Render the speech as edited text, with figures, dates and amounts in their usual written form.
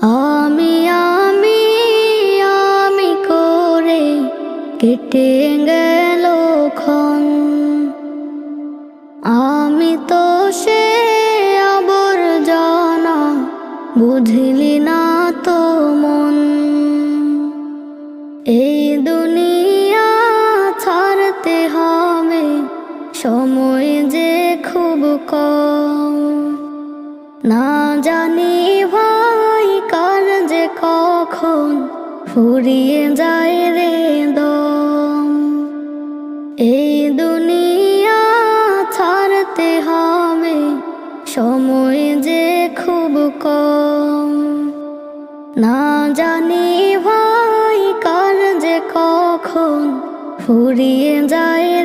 আমি আমি আমি করে কেটে গেল ক্ষণ। আমি তো সে আবর্জনা, বুঝলি না তো মন। এই দুনিয়া ছাড়তে হবে, সময় যে খুব কম। না জানি ভাই কার যে কখন ফুরিয়ে যায় রে দম। এই দুনিয়া ছাড়তে হবে, সময় যে খুব কম। না জানি ভাই কার যে কখন ফুরিয়ে যায়